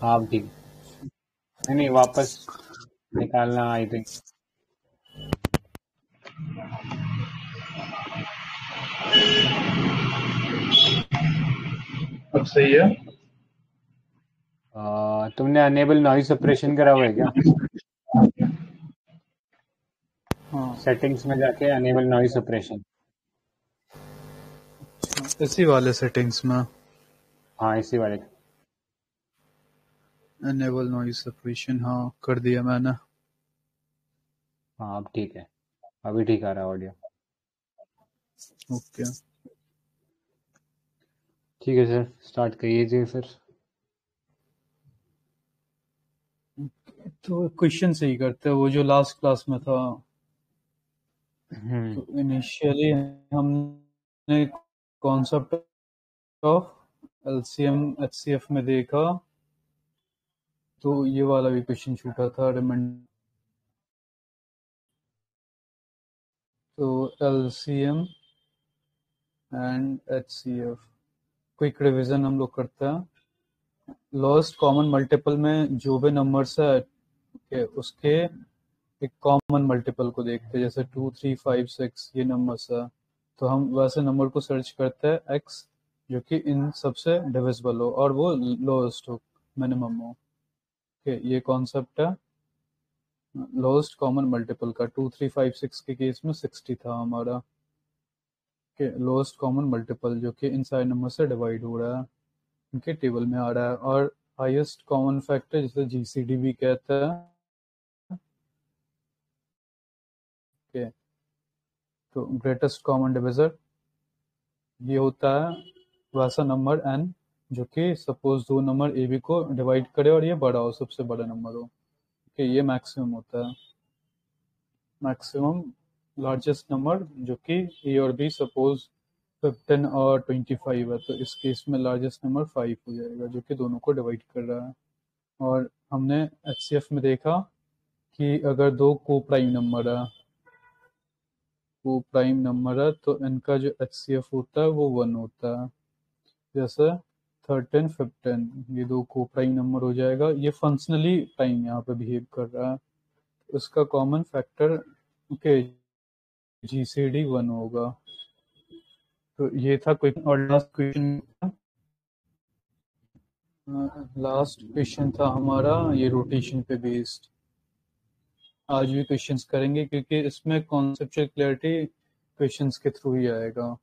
हाँ अब ठीक। नहीं नहीं, वापस निकालना आई थिंक। अब सही है। तुमने अनेबल नॉइज सप्रेशन करा हुआ है क्या? हाँ, सेटिंग्स में जाके अनेबल नॉइज सप्रेशन। इसी वाले सेटिंग्स में हाँ इसी वाले। एनेबल नॉइज सप्रेशन, हाँ कर दिया मैंने। हाँ अब ठीक है। अभी ठीक आ रहा है ऑडियो। ओके, ठीक है सर, स्टार्ट करिए फिर। तो क्वेश्चन से ही करते हैं वो जो लास्ट क्लास में था। हम्म। तो इनिशियली हमने कॉन्सेप्ट ऑफ एलसीएम एचसीएफ में देखा, तो ये वाला भी क्वेश्चन छूटा था रिमाइंड। तो LCM and HCF quick revision हम लोग करते हैं। लोएस्ट कॉमन मल्टीपल में जो भी नंबर्स है उसके एक कॉमन मल्टीपल को देखते हैं, जैसे 2 3 5 6 ये नंबर्स है, तो हम वैसे नंबर को सर्च करते हैं एक्स जो कि इन सबसे डिविजिबल हो और वो लोएस्ट हो, मिनिमम हो। ये कॉन्सेप्ट है लोएस्ट कॉमन मल्टीपल का। 2 3 5 6 के केस में 60 था हमारा। लोएस्ट कॉमन मल्टीपल जो कि इन सारे नंबर से डिवाइड हो रहा है, उनके टेबल में आ रहा है। और हाईएस्ट कॉमन फैक्टर जिसे जीसीडी भी कहते हैं। तो ग्रेटेस्ट कॉमन डिविजर ये होता है वैसा नंबर n जो कि सपोज दो नंबर ए बी को डिवाइड करे और ये बड़ा हो, सबसे बड़ा नंबर हो। ये मैक्सिमम होता है। मैक्सिमम लार्जेस्ट नंबर जो कि ए और बी सपोज 15 और 25 है, तो इस केस में लार्जेस्ट नंबर 5 हो जाएगा जो कि दोनों को डिवाइड कर रहा है। और हमने एचसीएफ में देखा कि अगर दो को प्राइम नंबर है, को प्राइम नंबर है तो इनका जो एचसीएफ होता है वो 1 होता है। जैसे 13 15 ये दो को प्राइम नंबर हो जाएगा। ये फंक्शनली प्राइम यहाँ पे बिहेव कर रहा है, उसका कॉमन फैक्टर के जीसीडी 1 होगा। तो ये था क्वेश्चन। और लास्ट क्वेश्चन था हमारा ये रोटेशन पे बेस्ड। आज भी क्वेश्चंस करेंगे क्योंकि इसमें कॉन्सेप्चुअल क्लैरिटी क्वेश्चंस के थ्रू ही आएगा।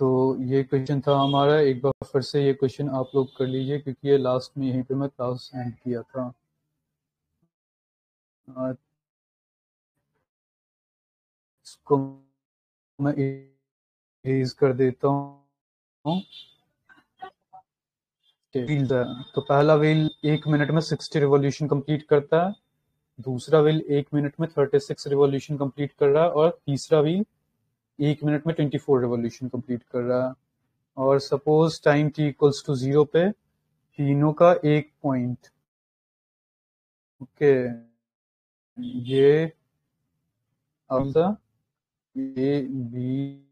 तो ये क्वेश्चन था हमारा। एक बार फिर से ये क्वेश्चन आप लोग कर लीजिए क्योंकि ये लास्ट में यहीं पे मैं क्लास एंड किया था। इसको मैं इरेज कर देता हूँ। व्हील है तो पहला व्हील 1 मिनट में 60 रिवॉल्यूशन कंप्लीट करता है, दूसरा व्हील 1 मिनट में 36 रिवॉल्यूशन कंप्लीट कर रहा है और तीसरा व्हील 1 मिनट में 24 रिवॉल्यूशन कंप्लीट कर रहा है। और suppose time t equals to 0 पे तीनों का एक पॉइंट, ओके, ये A B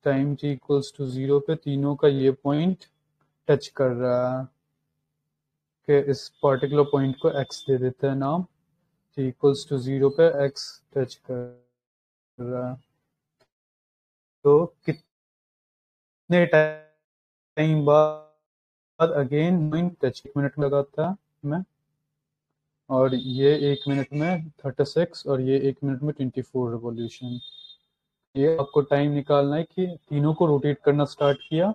time t equals to 0 पे तीनों का ये पॉइंट टच कर रहा है। कि इस पर्टिकुलर पॉइंट को x दे देते हैं नाम, t इक्वल्स टू 0 पे x टच कर रहा है। तो कितने टाइम बाद अगेन पॉइंट टच, 1 मिनट में लगाता है मैं, और ये 1 मिनट में 36 और ये 1 मिनट में 24 रिवॉल्यूशन। ये आपको टाइम निकालना है कि तीनों को रोटेट करना स्टार्ट किया,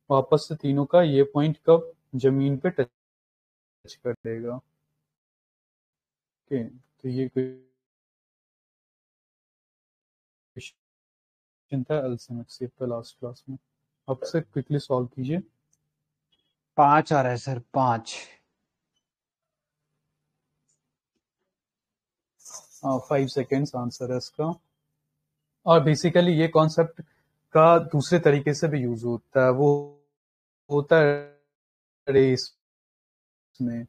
वापस से तीनों का ये पॉइंट कब जमीन पे टच कर देगा। ओके, तो ये क्वेश्चन था एलसीएम पे लास्ट क्लास में। अब से क्विकली सॉल्व कीजिए। 5 आ रहा है सर, 5। 5 सेकेंड्स आंसर है इसका। और बेसिकली ये कॉन्सेप्ट का दूसरे तरीके से भी यूज होता है, वो होता है रेस में।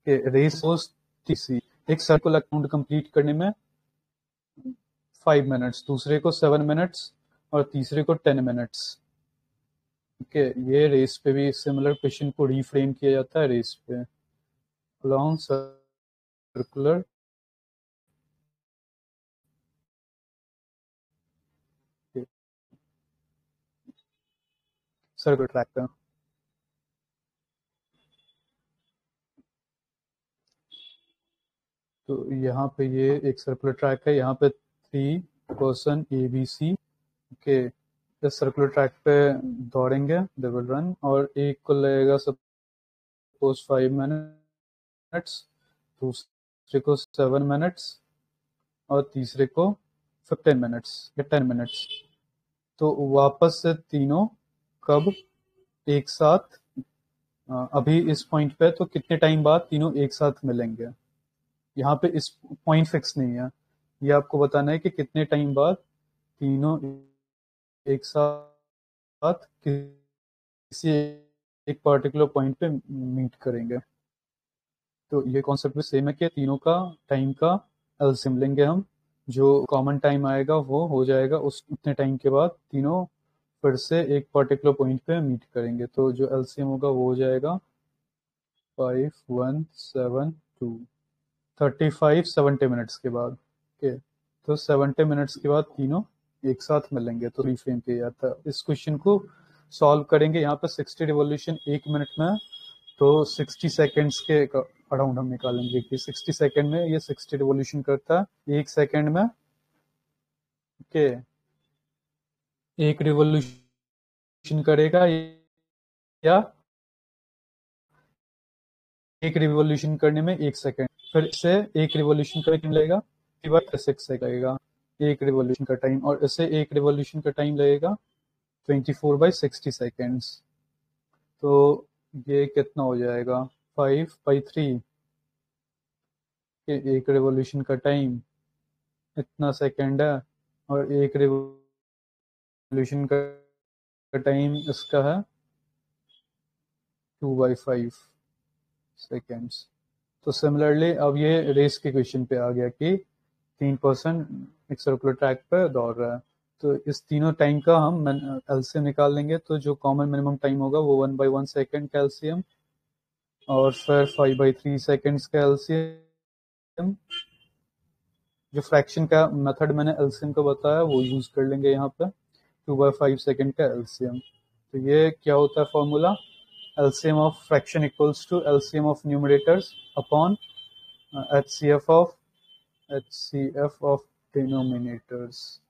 रेस टीसी एक सर्कुलर अकाउंट कंप्लीट करने में 5 मिनट्स, दूसरे को 7 मिनट्स और तीसरे को 10 मिनट्स। ओके, ये रेस पे भी सिमिलर क्वेश्चन को रीफ्रेम किया जाता है रेस पे। लॉन्ग सर्कुलर सर्कुलर ट्रैक पे। तो यहाँ पे ये एक सर्कुलर ट्रैक है, यहाँ पे 3 पर्सन ABC के इस सर्कुलर ट्रैक पे दौड़ेंगे, दे विल रन, और एक को लगेगा सपोज 5 मिनट्स, दूसरे को 7 मिनट्स, और तीसरे को 15 मिनट्स या 10 मिनट्स। तो वापस से तीनों कब एक साथ, अभी इस पॉइंट पे तो कितने टाइम बाद तीनों एक साथ मिलेंगे। यहाँ पे इस पॉइंट फिक्स नहीं है, ये आपको बताना है कि कितने टाइम बाद तीनों एक साथ किसी एक पर्टिकुलर पॉइंट पे मीट करेंगे। तो ये कॉन्सेप्ट भी सेम है कि तीनों का टाइम का एलसीएम लेंगे हम, जो कॉमन टाइम आएगा वो हो जाएगा उस उतने टाइम के बाद तीनों फिर से एक पर्टिकुलर पॉइंट पे मीट करेंगे। तो जो एलसीएम होगा वो हो जाएगा 5172, 35-70 मिनट्स के बाद। ओके, तो 70 मिनट्स के बाद तीनों एक साथ मिलेंगे, तो रिफ्रेम किया जाता है। इस क्वेश्चन को सॉल्व करेंगे, यहाँ पे 60 रिवॉल्यूशन 1 मिनट में है, तो 60 सेकेंड्स के अराउंड हम निकालेंगे कि 60 सेकेंड में ये 60 रिवॉल्यूशन करता है 1 सेकेंड में। ओके, एक रिवॉल्यूशन करेगा या एक रिवॉल्यूशन करने में 1 सेकेंड, फिर से एक रिवॉल्यूशन करने में लगेगा 6 सेकेंड लगेगा एक रिवॉल्यूशन का टाइम, और इसे एक रिवॉल्यूशन का टाइम लगेगा 24/60 सेकेंड्स। तो ये कितना हो जाएगा 5/3 के एक रिवॉल्यूशन का टाइम इतना सेकेंड है, और एक रिवॉल्यूशन का टाइम इसका है 2/5 सेकेंड्स। तो सिमिलरली अब ये रेस के क्वेश्चन पे आ गया कि 3% एक सर्कुलर ट्रैक पे दौड़ रहा है, तो इस तीनों टाइम का हम एलसीएम निकाल लेंगे। तो जो कॉमन मिनिमम टाइम होगा वो 1/1 सेकेंड का एलसीएम, और फिर 5/3 सेकेंड्स का एलसीएम। जो फ्रैक्शन का मेथड मैंने एलसीएम का बताया वो यूज कर लेंगे यहाँ पे, 2/5 सेकेंड का एलसीएम। तो ये क्या होता है formula, LCM of fraction equals to LCM of numerators upon HCF of denominators.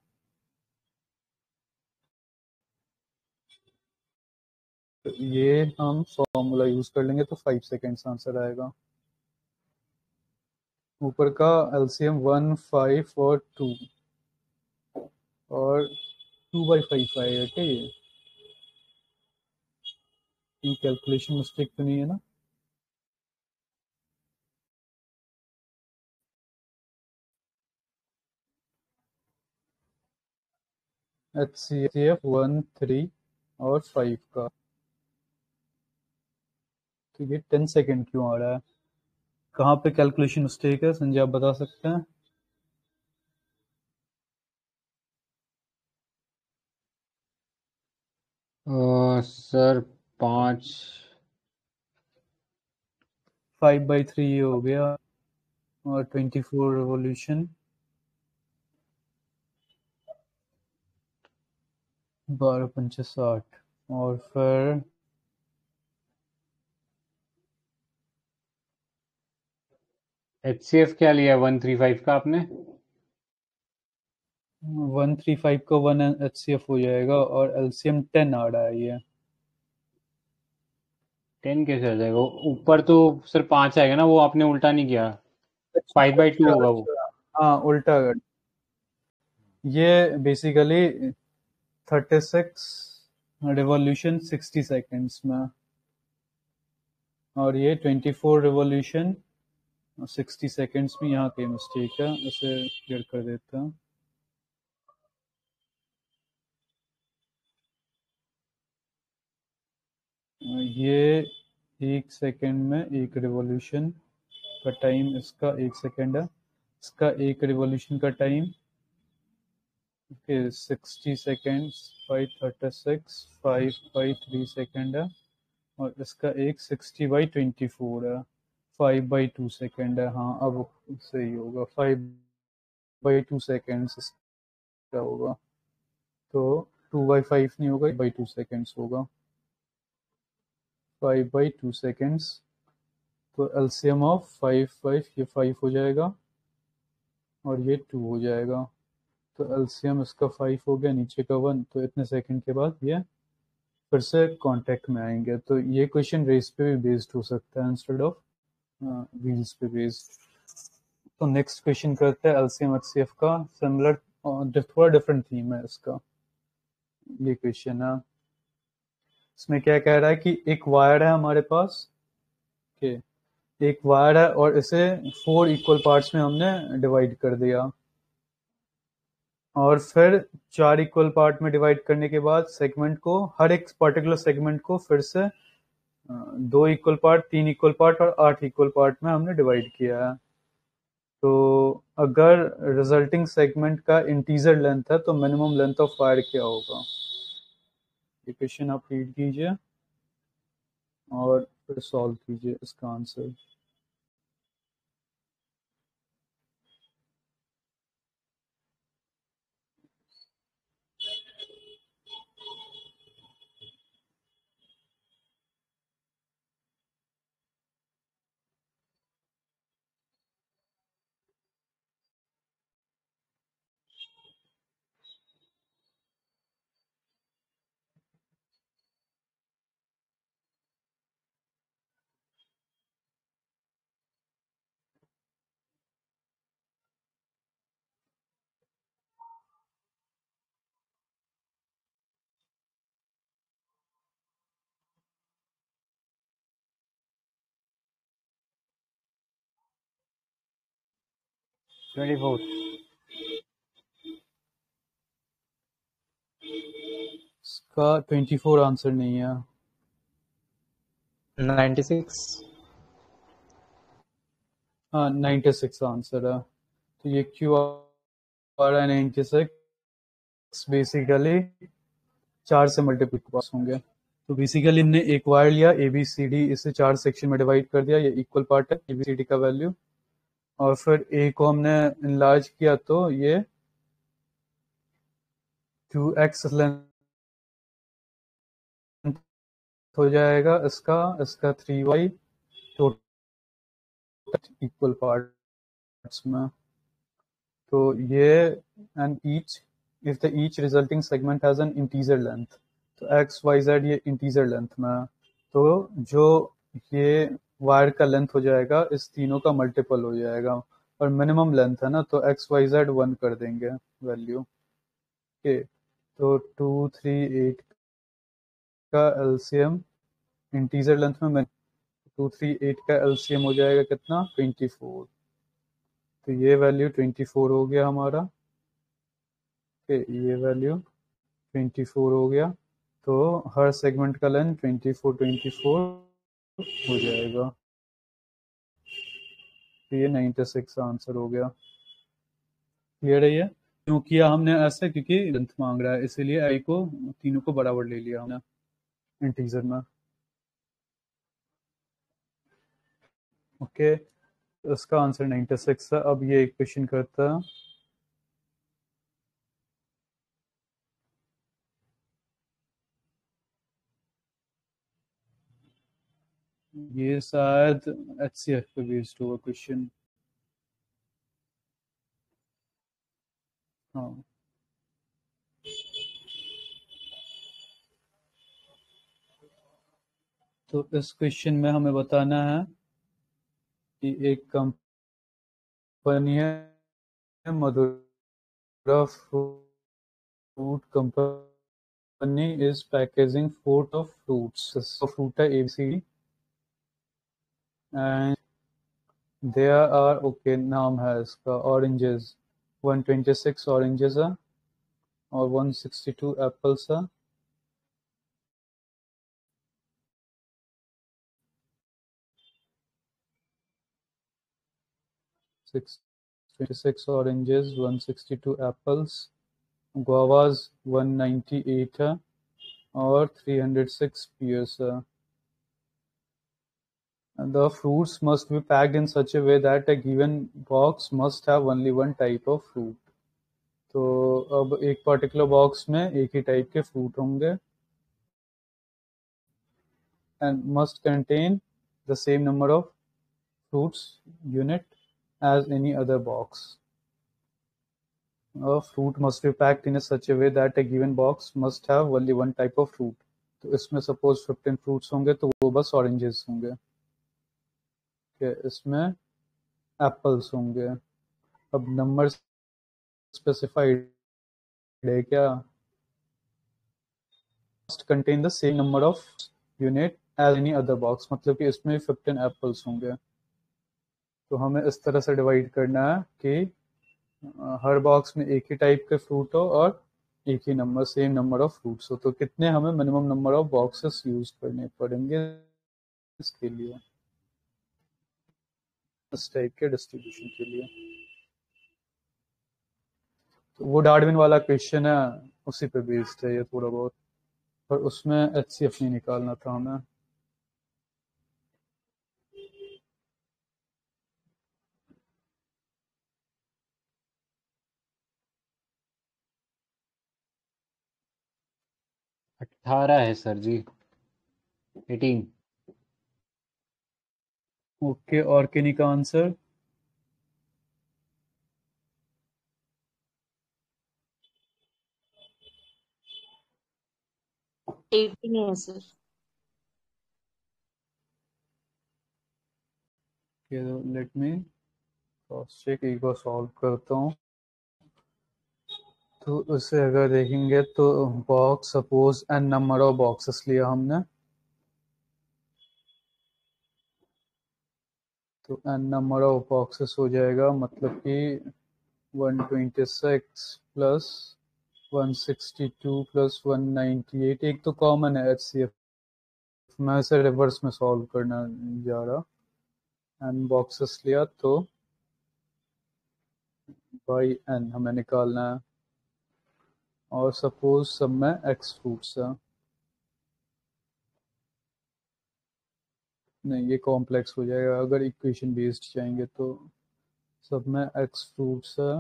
तो ये हम फॉर्मूला यूज कर लेंगे तो 5 सेकेंड्स आंसर आएगा। ऊपर का एलसीएम 1, 5 और 2, और 2/5 आएगा क्या ये कैलकुलेशन मिस्टेक तो नहीं है ना। HCF 1, 3 और 5 का, तो ये 10 सेकेंड क्यों आ रहा है, कहाँ पे कैलकुलेशन मिस्टेक है संजय, आप बता सकते हैं। सर 5। 5/3 ये हो गया, और 24 रिवॉल्यूशन 12×5 60, और फिर HCF क्या लिया 135 का आपने? 135 का 1 HCF हो जाएगा, और एलसीएम 10 आ रहा है ये। 10 कैसे आ जाएगा? ऊपर तो सर 5 आएगा ना, वो आपने उल्टा नहीं किया। 5/2 अच्छा होगा वो। अच्छा, हाँ उल्टा कर। ये बेसिकली 36 रिवॉल्यूशन 60 सेकेंड्स में, और ये 24 रिवॉल्यूशन 60 सेकेंड्स में, यहाँ कहीं मिस्टेक है, इसे क्लियर कर देता हूँ। ये 1 सेकेंड में एक रिवॉल्यूशन का टाइम, इसका 1 सेकेंड है, इसका एक रिवॉल्यूशन का time okay 60 seconds by 36, 5 by 3 second है, और इसका एक 60/24 है, 5/2 सेकेंड है। हाँ अब सही होगा, 5/2 सेकेंड्स इसका होगा। तो 2/5 नहीं होगा, 2/2 सेकेंड्स होगा, 5/2 सेकेंड्स। तो एलसीएम ऑफ 5, ये 5 हो जाएगा और ये 2 हो जाएगा। तो एलसीएम इसका 5 हो गया, नीचे का 1, तो इतने सेकंड के बाद ये फिर से कांटेक्ट में आएंगे। तो ये क्वेश्चन रेस पे भी बेस्ड हो सकता है इंस्टेड ऑफ व्हील्स पे बेस्ड। तो नेक्स्ट क्वेश्चन करते हैं एलसीएम एचसीएफ का, सिमिलर थोड़ा डिफरेंट थीम है इसका। ये क्वेश्चन है, इसमें क्या कह रहा है कि एक वायर है हमारे पास, के एक वायर है और इसे 4 इक्वल पार्ट्स में हमने डिवाइड कर दिया, और फिर 4 इक्वल पार्ट में डिवाइड करने के बाद सेगमेंट को, हर एक पर्टिकुलर सेगमेंट को फिर से 2 इक्वल पार्ट, 3 इक्वल पार्ट और 8 इक्वल पार्ट में हमने डिवाइड किया है। तो अगर रिजल्टिंग सेगमेंट का इंटीजर लेंथ है तो मिनिमम लेंथ ऑफ वायर क्या होगा? ये क्वेश्चन आप रीड कीजिए और फिर सॉल्व कीजिए इसका आंसर। Twenty four. इसका 24 आंसर नहीं है। 96। हाँ 96 आंसर है। तो ये क्यों आ रहा है 96? बेसिकली 4 से मल्टीप्लाई पास होंगे। तो बेसिकली हमने एक वायर लिया ए बी सी डी, इसे 4 सेक्शन में डिवाइड कर दिया, ये इक्वल पार्ट है ए बी सी डी का वैल्यू, और फिर ए को हमने इनलार्ज किया तो ये 2x लेंथ हो जाएगा इसका, इसका 3y टोटल इक्वल पार्ट्स में। तो ये and each if the each resulting segment has an integer length, तो एक्स वाई जेड ये इंटीजर लेंथ में है। तो जो ये वायर का लेंथ हो जाएगा इस तीनों का मल्टीपल हो जाएगा, और मिनिमम लेंथ है ना, तो एक्स वाई जेड 1 कर देंगे वैल्यू के। तो 238 का एलसीएम इंटीजर लेंथ में 238 का एलसीएम हो जाएगा कितना? 24। तो ये वैल्यू 24 हो गया हमारा, ये वैल्यू 24 हो गया। तो हर सेगमेंट का लेंथ 24 हो जाएगा। तो ये 96 आंसर हो गया। क्लियर है? ये क्यों किया हमने ऐसे? क्योंकि लेंथ मांग रहा है, इसीलिए आई को तीनों को बराबर ले लिया हमने इंटीजर में। ओके, इसका आंसर 96 है। अब ये एक क्वेश्चन करता है, ये शायद एचसीएफ पे बेस्ड होगा क्वेश्चन। हाँ, तो इस क्वेश्चन में हमें बताना है कि एक कंपनी है Madhura fruit company is packaging 4 of fruits, fruit है ABC, and there are, okay नाम है इसका ऑरेंजेस, 126 ऑरेंजेस है और 162 एप्पल्स है। 26 oranges, 162 apples, guavas 198 है और 306 pears है. And the fruits must be packed in such a way that a given box must have only one type of fruit. तो अब एक पर्टिकुलर बॉक्स में एक ही टाइप के फ्रूट होंगे and must contain the same number of fruits unit as any other box. A fruit must be packed in such a way that a given box must have only one type of fruit. तो इसमें suppose 15 fruits होंगे तो वो बस oranges होंगे. इसमें apples होंगे. अब नंबर स्पेसिफाइड है क्या? must contain the same number of unit as any other box. मतलब कि इसमें 15 एप्पल्स होंगे. तो हमें इस तरह से डिवाइड करना है कि हर बॉक्स में एक ही टाइप के फ्रूट हो और एक ही number same number of fruits हो. तो कितने हमें minimum number of boxes use करने पड़ेंगे इसके लिए, इस टाइप के डिस्ट्रीब्यूशन के लिए. तो वो डार्विन वाला क्वेश्चन है, उसी पे बेस्ड है ये थोड़ा बहुत, पर उसमें HCF नहीं निकालना था हमें. अठारह है सर जी. 18. ओके, और किन्हीं का आंसर? एटीन है sir. Let me cross check, एक बार सॉल्व करता हूँ. तो उसे अगर देखेंगे तो box suppose n number of boxes लिया हमने, तो n नंबर ऑफ बॉक्सेस हो जाएगा, मतलब कि 126 प्लस 162 प्लस 198. एक तो कॉमन है HCF, मैं इसे रिवर्स में सॉल्व करना जा रहा. n बॉक्सेस लिया तो बाई n हमें निकालना है, और सपोज सब में x फ्रूट्स है. नहीं, ये कॉम्प्लेक्स हो जाएगा अगर इक्वेशन बेस्ड जाएंगे तो. सब में x फ्रूट्स है,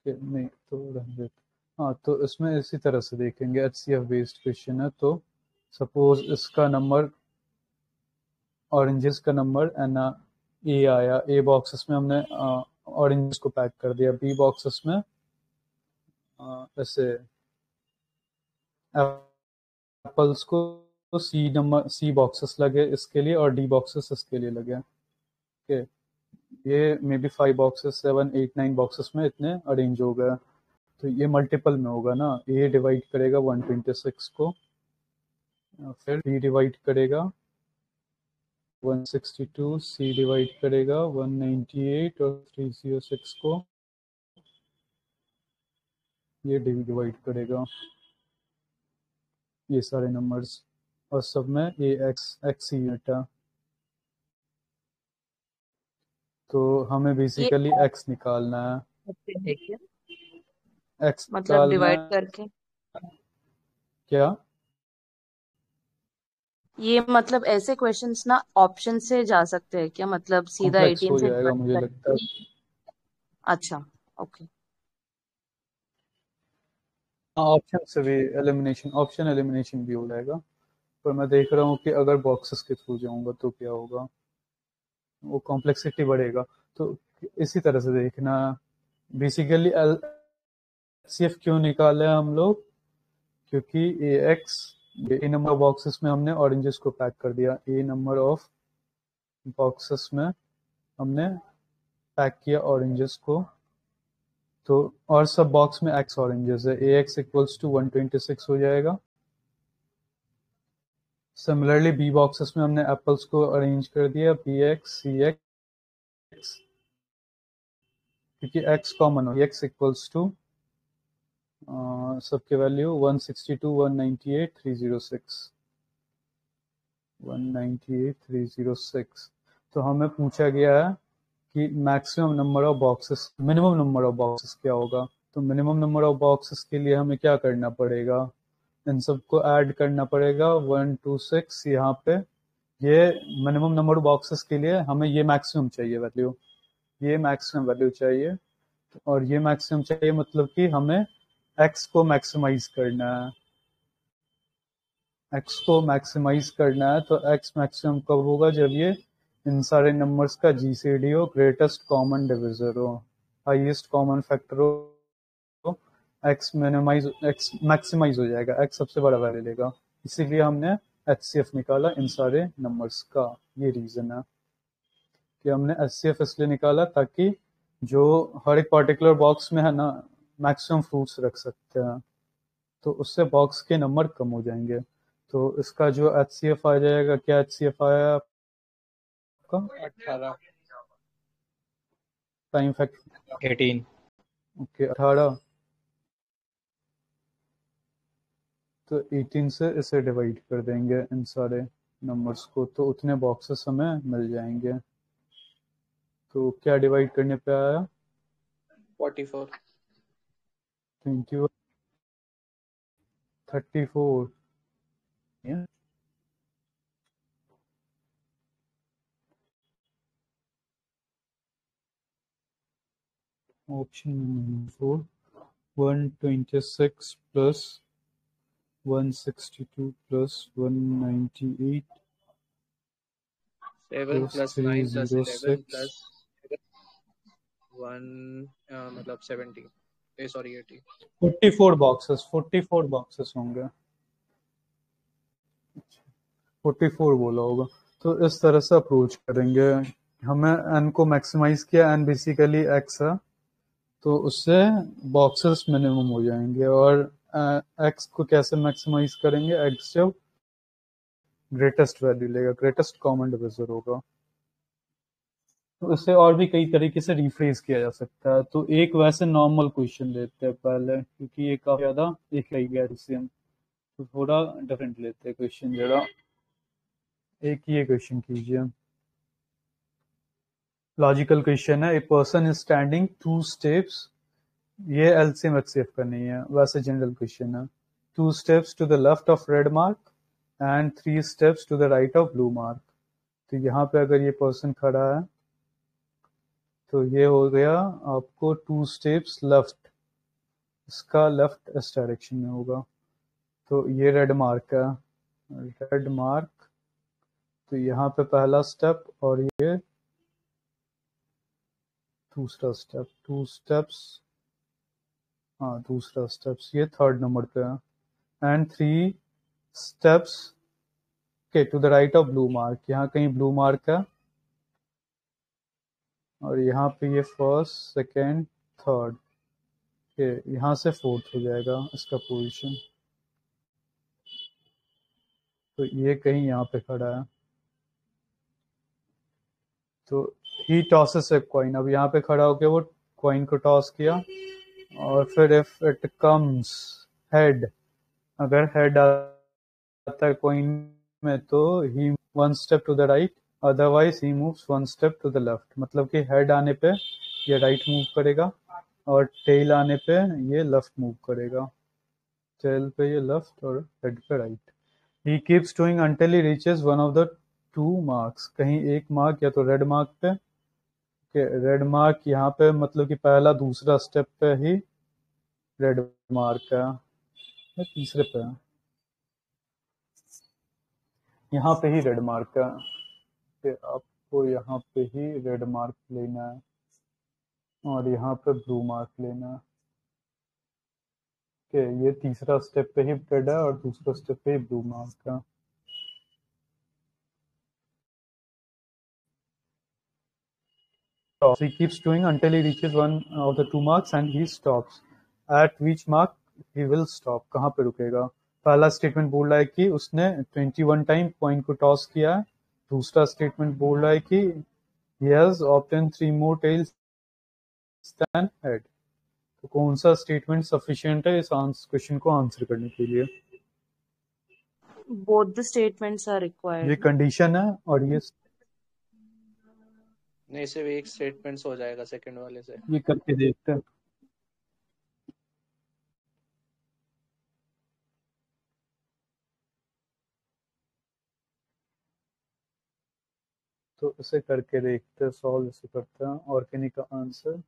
नहीं तो रहने. हाँ, तो इसमें इसी तरह से देखेंगे, HCF बेस्ड क्वेश्चन है. तो सपोज इसका नंबर, ऑरेंजेस का नंबर एन ए आया, ए बॉक्सेस में हमने ऑरेंजेस को पैक कर दिया, बी बॉक्सेस में ऐसे एप्पल्स को सी नंबर, सी बॉक्सेस लगे इसके लिए और डी बॉक्सेस इसके लिए लगे. ओके, ये मे बी 5 बॉक्सेस 7 8 9 बॉक्सेस में इतने अरेंज हो गए. तो ये मल्टीपल में होगा ना, ए डिवाइड करेगा 126 को, फिर बी डिवाइड करेगा 162, सी डिवाइड करेगा 198 और 306 को ये डिवाइड करेगा, ये सारे नंबर्स, और सब में ए एक्स यूनिट है. तो हमें बेसिकली एक्स निकालना है. एक्स मतलब डिवाइड निकालना करके क्या? ये मतलब ऐसे क्वेश्चंस ना ऑप्शन से जा सकते हैं क्या? मतलब सीधा कॉम्प्लेक्स 18 हो से जाएगा divide मुझे लगता है. अच्छा, ओके. हाँ, ऑप्शन से भी एलिमिनेशन, ऑप्शन एलिमिनेशन भी हो जाएगा, पर मैं देख रहा हूँ कि अगर बॉक्सेस के थ्रू जाऊंगा तो क्या होगा, वो कॉम्प्लेक्सिटी बढ़ेगा. तो इसी तरह से देखना. बेसिकली HCF क्यों निकाले हम लोग? क्योंकि ए नंबर ऑफ बॉक्सेस में हमने ऑरेंजेस को पैक कर दिया, ए नंबर ऑफ बॉक्सेस में हमने पैक किया ऑरेंजेस को, तो और सब बॉक्स में एक्स ऑरेंजेस है, AX इक्वल्स टू 126 हो जाएगा. सिमिलरली बी बॉक्सेस में हमने एप्पल्स को अरेंज कर दिया, BX CX, क्योंकि x कॉमन हो, x इक्वल्स टू सबके वैल्यू 162 198 306 198 306. तो हमें पूछा गया है कि maximum number of boxes, minimum number of boxes क्या होगा। तो मिनिमम नंबर ऑफ बॉक्सेस के लिए हमें क्या करना पड़ेगा, इन सबको ऐड करना पड़ेगा 1 2 6 यहाँ पे। ये मिनिमम नंबर ऑफ बॉक्सेस के लिए हमें ये मैक्सिमम चाहिए वैल्यू, ये मैक्सिमम वैल्यू चाहिए, और ये मैक्सिमम चाहिए मतलब कि हमें x को मैक्सिमाइज करना है, x को मैक्सिमाइज करना है। तो x मैक्सिमम कब होगा, जब ये इन सारे नंबर्स का जीसीडी हो, ग्रेटेस्ट कॉमन डिविजर हो, हाईएस्ट कॉमन फैक्टर हो, x मैक्सिमाइज हो जाएगा, x सबसे बड़ा वैल्यू लेगा। इसीलिए हमने HCF निकाला इन सारे नंबर्स का। ये रीजन है कि हमने HCF इसलिए निकाला ताकि जो हर एक पर्टिकुलर बॉक्स में है ना, मैक्सिमम फ्रूट्स रख सकते हैं, तो उससे बॉक्स के नंबर कम हो जाएंगे। तो इसका जो HCF आ जाएगा, क्या HCF आया आपका? 18 टाइम फैक्टर 18 ओके 18। तो 18 से इसे डिवाइड कर देंगे इन सारे नंबर्स को, तो उतने बॉक्सेस हमें मिल जाएंगे। तो क्या डिवाइड करने पे आया? 44 thank you. 34 option number 4 126 plus 162 plus 198 7 plus plus 9 plus 11 306 plus 1 मतलब 70 सॉरी 80 44 बॉक्सेस होंगे, 44 बोला होगा। तो इस तरह से अप्रोच करेंगे। हमें n को मैक्सिमाइज किया, n बेसिकली x है, तो उससे बॉक्सेस मिनिमम हो जाएंगे। और x को कैसे मैक्सिमाइज करेंगे, x जब ग्रेटेस्ट वैल्यू लेगा, ग्रेटेस्ट कॉमन डिविजर होगा। तो इसे और भी कई तरीके से रिफ्रेज किया जा सकता है। तो एक वैसे नॉर्मल क्वेश्चन लेते हैं पहले, क्योंकि ये काफी ज्यादा एक ही गया सेम, तो थोड़ा डिफरेंट लेते हैं क्वेश्चन जरा। एक ये क्वेश्चन कीजिए, लॉजिकल क्वेश्चन है। A person is standing 2 steps, ये एलसीएम एचसीएफ का नहीं है, वैसे जनरल क्वेश्चन है। 2 steps to the left of red mark and 3 steps to the right of blue mark. तो यहाँ पे अगर ये पर्सन खड़ा है तो ये हो गया आपको 2 स्टेप्स लेफ्ट, इसका लेफ्ट इस डायरेक्शन में होगा। तो ये रेड मार्क है, रेड मार्क, तो यहाँ पे पहला स्टेप और ये दूसरा स्टेप, 2 स्टेप्स, हाँ दूसरा स्टेप्स, ये थर्ड नंबर पे है। एंड 3 स्टेप्स के to the right of blue mark, यहाँ कहीं ब्लू मार्क है, और यहाँ पे ये फर्स्ट सेकेंड थर्ड के, यहाँ से फोर्थ हो जाएगा इसका पोजीशन। तो ये कहीं यहाँ पे खड़ा है। तो ही टॉसेस ए कॉइन, अब यहाँ पे खड़ा होकर वो कॉइन को टॉस किया, और फिर इफ इट कम्स हेड, अगर हेड आता है कॉइन में तो he 1 step to the right, otherwise he moves 1 step to the left. मतलब कि हेड आने पे ये राइट मूव करेगा, और टेल आने पे ये लेफ्ट मूव करेगा, टेल पे ये लेफ्ट और हेड पे right. He keeps doing until he reaches one of the 2 marks, कहीं एक मार्क या तो रेड मार्क पे, रेड मार्क यहाँ पे मतलब कि पहला दूसरा स्टेप पे ही रेड मार्क है, या तीसरे पे है, यहाँ पे ही रेड मार्क है, कि आपको यहाँ पे ही रेड मार्क लेना है और यहाँ पे ब्लू मार्क लेना है। कि ये तीसरा स्टेप पे ही रेड है और दूसरा स्टेप पे ही ब्लू मार्क है। He keeps doing until he reaches one of the 2 marks and he stops. At which mark he will stop? कहाँ पे रुकेगा? पहला स्टेटमेंट बोल रहा है कि उसने 21 टाइम कॉइन को टॉस किया है। दूसरा स्टेटमेंट बोल रहा है कि he has obtained 3 more tails than head. तो कौन सा स्टेटमेंट सफिशिएंट है इस क्वेश्चन को आंसर करने के लिए? Both the statements are ये required. कंडीशन है और ये नहीं, सिर्फ एक स्टेटमेंट हो जाएगा सेकंड वाले से। ये करके देखते हैं। तो इसे करके देखते हैं, सॉल्व इसे करते हैं। ऑर्गेनिक का आंसर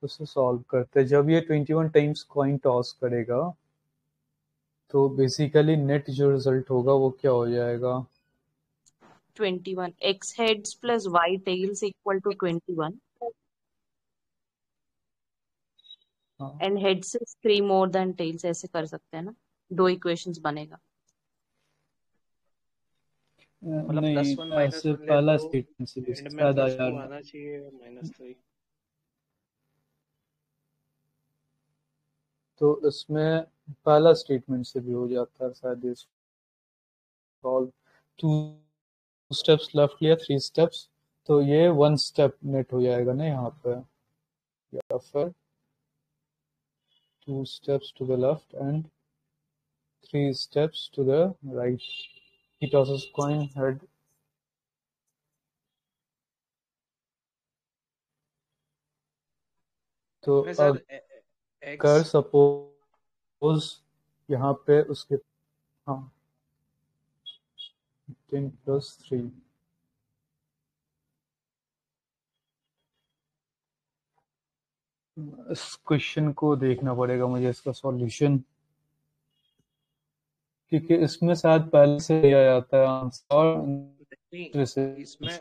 उसे सॉल्व करते हैं। जब ये 21 टाइम्स कॉइन टॉस करेगा तो बेसिकली नेट जो रिजल्ट होगा वो क्या हो जाएगा? 21 x heads plus y tails equal to 21 हाँ, and heads is 3 more than tails, ऐसे कर सकते हैं ना, दो इक्वेशंस बनेगा। मतलब नहीं, +1 -1 ऐसे ले पहला तो स्टेटमेंट से भी एंड में शायद आ जा +2 रहा आना चाहिए, -3। तो इसमें पहला स्टेटमेंट से भी हो जाता है शायद। ये सॉल्व 2 स्टेप्स लेफ्ट लिया, 3 स्टेप्स, तो ये 1 स्टेप नेट हो जाएगा ना यहाँ पे, या फिर 2 steps to the left and 3 steps to the right. He tosses coin head. तो नहीं सर, अगर x सपोज यहाँ पे उसके, हाँ, 10+3, इस क्वेश्चन को देखना पड़ेगा मुझे, इसका सॉल्यूशन, क्योंकि इसमें शायद पहले से दिया जाता है आंसर और नहीं, जैसे, इसमें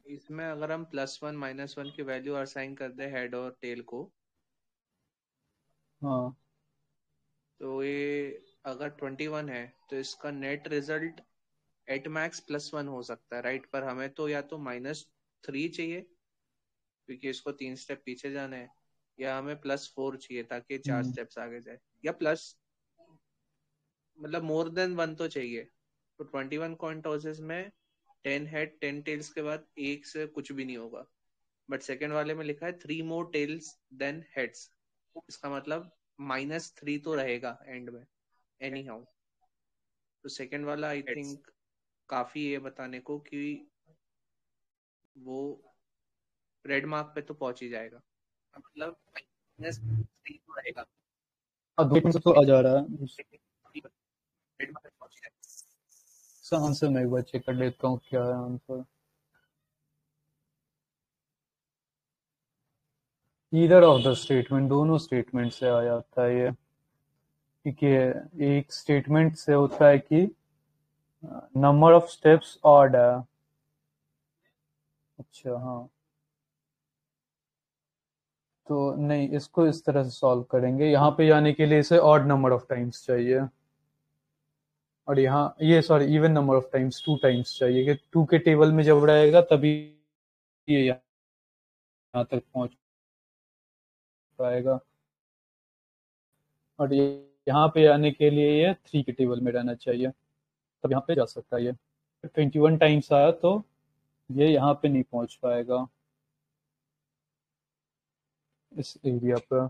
इसमें अगर हम +1 -1 की वैल्यू असाइन कर दे हेड और टेल को, हाँ, तो ये अगर 21 है तो इसका नेट रिजल्ट एट मैक्स +1 हो सकता है, राइट? पर हमें तो या तो -3 चाहिए क्योंकि इसको 3 स्टेप पीछे जाना है, या हमें +4 चाहिए ताकि 4 स्टेप्स आगे जाए, या प्लस मतलब मोर देन 1 तो चाहिए। तो 21 कॉइन टॉसेस में 10 हेड 10 टेल्स के बाद एक से कुछ भी नहीं होगा, बट सेकेंड वाले में लिखा है 3 मोर टेल्स देन हेड्स। इसका मतलब -3 तो रहेगा एंड में एनी हाउ। तो सेकेंड वाला आई थिंक काफी है बताने को कि वो रेड मार्क पे तो पहुंच ही जाएगा, मतलब -3 तो रहेगा। अब 2 से तो आ जा रहा है इसका आंसर। मैं एक बार चेक कर लेता हूँ क्या है answer. Either of the statement, दोनों स्टेटमेंट से आ जाता है ये, क्योंकि एक स्टेटमेंट से होता है कि नंबर ऑफ स्टेप्स ऑड है। अच्छा, हाँ, तो नहीं, इसको इस तरह से सॉल्व करेंगे। यहाँ पे जाने के लिए इसे ऑड नंबर ऑफ टाइम्स चाहिए, और यहाँ ये sorry even number of times 2 times चाहिए, कि 2 के टेबल में जब रहेगा तभी ये यहाँ तक पहुँच पाएगा, और ये यहाँ पे आने के लिए ये 3 के टेबल में रहना चाहिए, तब यहाँ पे जा सकता है। ये 21 टाइम्स आया तो ये यहाँ पे नहीं पहुँच पाएगा इस एरिया पर।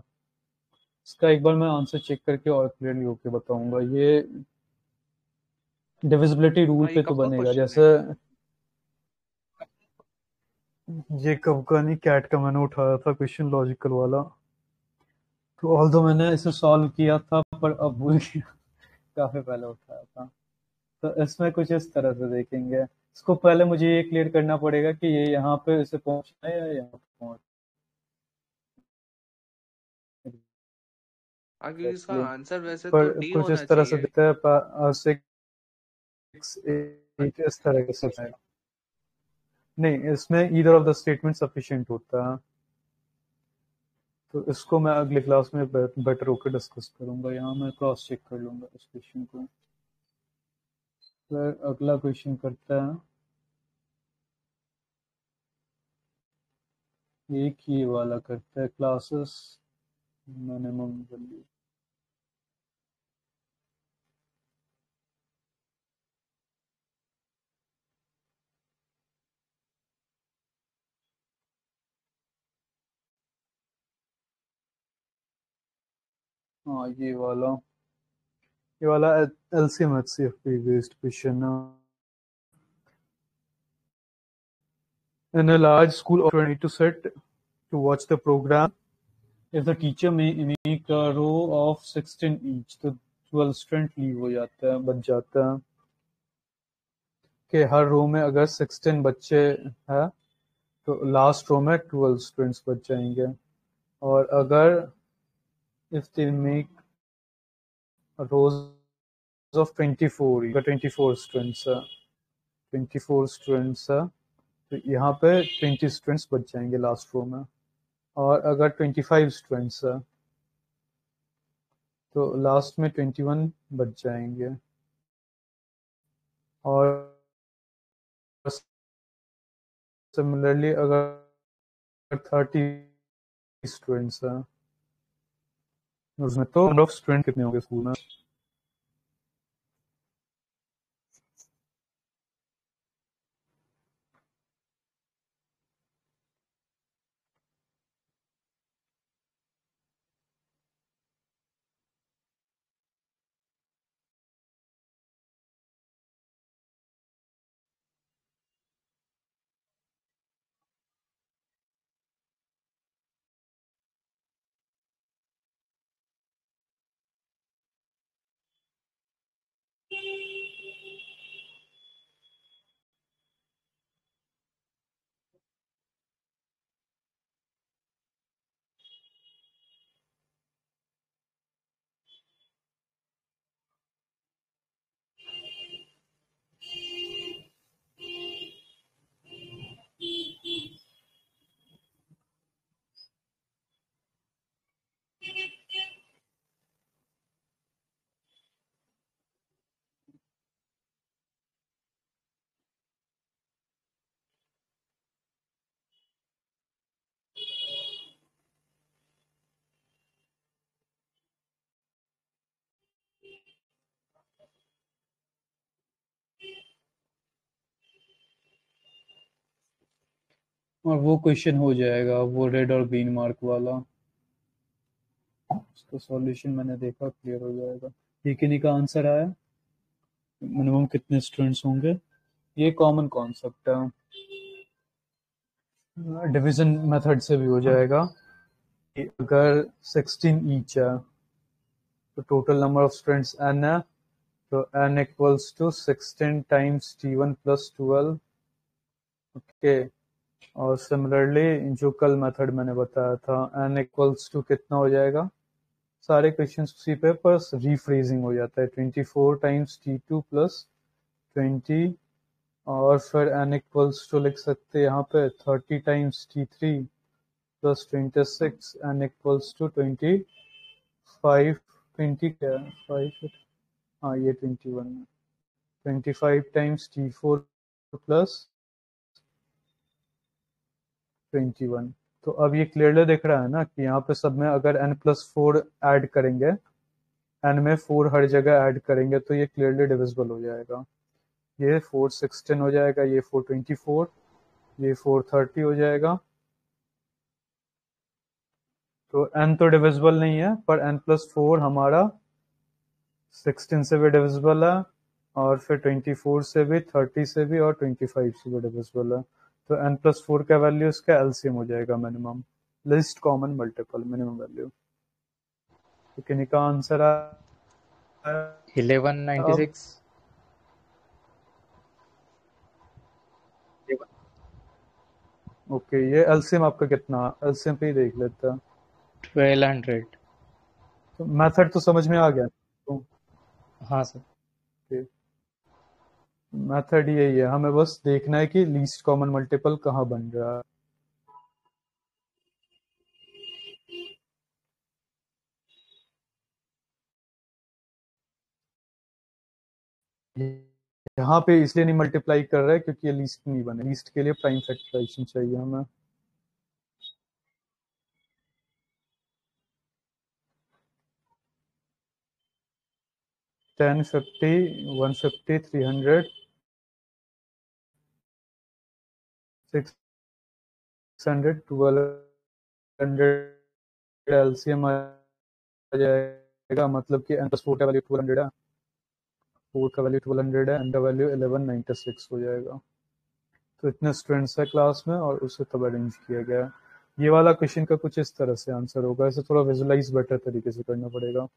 इसका एक बार मैं आंसर चेक करके और क्लियरली होके बताऊंगा। ये डिविजिबिलिटी रूल हाँ, ये पे तो कब का बनेगा, क्वेश्चन है? जैसे ये कब का नहीं, कैट का मैंने उठाया था क्वेश्चन, लॉजिकल वाला। तो ऑल्दो मैंने इसे सॉल्व किया था पर अब भूल गया, काफी पहले उठाया था। तो इसमें कुछ इस तरह से देखेंगे। इसको पहले मुझे ये क्लियर करना पड़ेगा कि ये यहाँ पे इसे पहुंचना है या यहाँ पे पहुंचना हाँ, क्योंकि इसका है। आंसर वैसे तो पर डी कुछ होना इस तरह से चाहिए। दिखता है, 6 8 इस तरह से है। नहीं, इसमें either of the statement sufficient होता है। तो इसको मैं अगले क्लास में बेटर होकर डिस्कस करूंगा। यहाँ मैं क्रॉस चेक कर लूंगा इस क्वेश्चन को। फिर अगला क्वेश्चन करता है, एक ही वाला करता है, क्लासेस मिनिमम वैल्यू। हाँ, ये वाला ये वाला LCM HCFP based question. In a large school, you need to sit to watch the program. If the teacher may make a row of 16 each, तो 12 स्टूडेंट लीव हो जाता है, बच जाता है कि हर रो में अगर 16 बच्चे हैं तो लास्ट रो में 12 स्टूडेंट्स बच जाएंगे. और अगर if they make rows of 24 24 students है, 24 स्टूडेंट्स है, तो यहाँ पे 20 स्टूडेंट्स बच जाएंगे लास्ट रो में. और अगर 25 स्टूडेंट्स है तो लास्ट में 21 बच जाएंगे. और सिमिलरली अगर 30 स्टूडेंट्स है उसमें तो नंबर ऑफ स्टूडेंट कितने होंगे स्कूल में? और वो क्वेश्चन हो जाएगा, वो रेड और ग्रीन मार्क वाला. उसका सॉल्यूशन मैंने देखा, क्लियर हो जाएगा. ये किन्हीं का आंसर आया, मिनिमम कितने स्टूडेंट्स होंगे. ये कॉमन कॉन्सेप्ट है, डिवीजन मेथड से भी हो जाएगा. कि अगर 16 ईच है तो total number of students n है, तो n equals to 16 times t1 plus 12. Okay. और सिमिलरली जो कल मेथड मैंने बताया था, n इक्वल्स टू कितना हो जाएगा, सारे क्वेश्चंस उसी पे पर रीफ्रेजिंग हो जाता है, 24 टाइम्स t2 प्लस 20. और फिर n इक्वल्स टू लिख सकते हैं यहाँ पे 30 times t3 plus 26. n equals to 25 20 क्या है 5, हाँ ये 21 है. 25 टाइम्स t4 प्लस 21. तो अब ये क्लियरली दिख रहा है ना कि यहाँ पे सब में अगर n+4 ऐड करेंगे, n में 4 हर जगह ऐड करेंगे तो ये क्लियरली डिविजिबल हो जाएगा. ये 4 16 हो जाएगा, ये 4 24, ये 4 30 हो जाएगा. तो n तो डिविजिबल नहीं है, पर n+4 हमारा 16 से भी डिविजिबल है, और फिर 24 से भी, 30 से भी, और 25 से भी डिविजिबल है. तो n+4 का वैल्यू इसका LCM हो जाएगा minimum, list common multiple minimum value. तो किन्हीं का आंसर आया 1196. ओके. ये LCM आपका कितना, LCM पे ही देख लेता है. 1200. तो मेथड तो समझ में आ गया. तो हाँ सर. मेथड यही है, हमें बस देखना है कि लीस्ट कॉमन मल्टीपल कहाँ बन रहा है. यहाँ पे इसलिए नहीं मल्टीप्लाई कर रहा है क्योंकि ये लीस्ट नहीं बने. लीस्ट के लिए प्राइम फैक्टराइजेशन चाहिए हमें. टेन 50 150 300 600 1200 LCM आ जाएगा. मतलब कि n+4 का वैल्यू 1200 है, 4 का वैल्यू 1200 है, n का वैल्यू 1196 हो जाएगा। तो इतने स्टूडेंट्स है क्लास में और उसे तब अरेंज किया गया है। ये वाला क्वेश्चन का कुछ इस तरह से आंसर होगा, इसे थोड़ा विजुलाइज बेटर तरीके से करना पड़ेगा।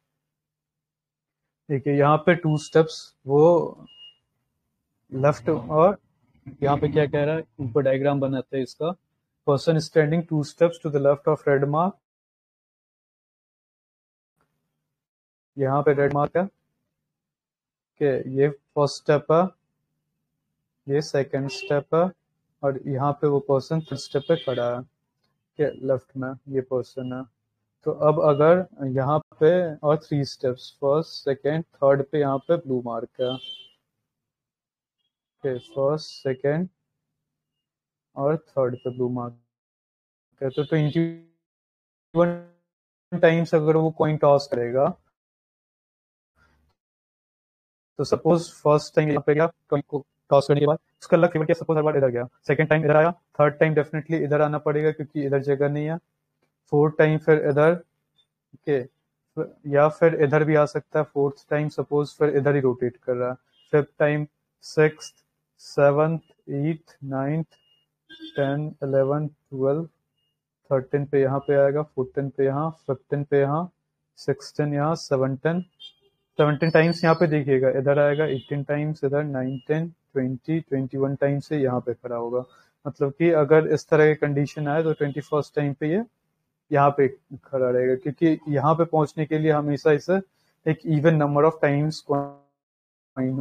देखिए यहाँ पे 2 स्टेप्स वो लेफ्ट, और यहाँ पे क्या कह रहा है, ऊपर डायग्राम बनाते हैं इसका। Person standing 2 steps to the left of red mark, यहाँ पे रेड मार्क है कि ये फर्स्ट स्टेप है, ये सेकंड स्टेप है, और यहाँ पे वो पर्सन थर्ड स्टेप पे खड़ा है के लेफ्ट में ये पर्सन है। तो अब अगर यहाँ पे और 3 स्टेप्स, फर्स्ट सेकंड थर्ड पे यहाँ पे ब्लू मार्क है, फर्स्ट सेकंड और थर्ड पे ब्लू मार्क है। तो 21 टाइम्स अगर वो कॉइन टॉस करेगा, तो सपोज फर्स्ट टाइम यहाँ पे गया कॉइन को टॉस करने के बाद, उसका लक फेवर किया, सपोज हर बार इधर गया, सेकंड टाइम इधर आया, थर्ड टाइम डेफिनेटली इधर आना पड़ेगा क्योंकि इधर जगह नहीं है, फोर्थ टाइम फिर इधर के, या फिर इधर भी आ सकता है फोर्थ टाइम, सपोज फिर इधर ही रोटेट कर रहा है, fifth time, sixth, seventh, eighth, ninth, 10, 11, 12, 13 पे यहाँ पे आएगा, 14 पे यहाँ, 15 पे यहाँ, 16 यहाँ, 17 टाइम्स यहाँ पे देखिएगा इधर आएगा, 18 टाइम्स इधर, 19, 20, 21 टाइम्स से यहाँ पे खड़ा होगा। मतलब कि अगर इस तरह की कंडीशन आए तो 21st टाइम पे ये यहाँ पे खड़ा रहेगा, क्योंकि यहाँ पे पहुंचने के लिए हमेशा इसे एक इवन नंबर ऑफ टाइम्स होना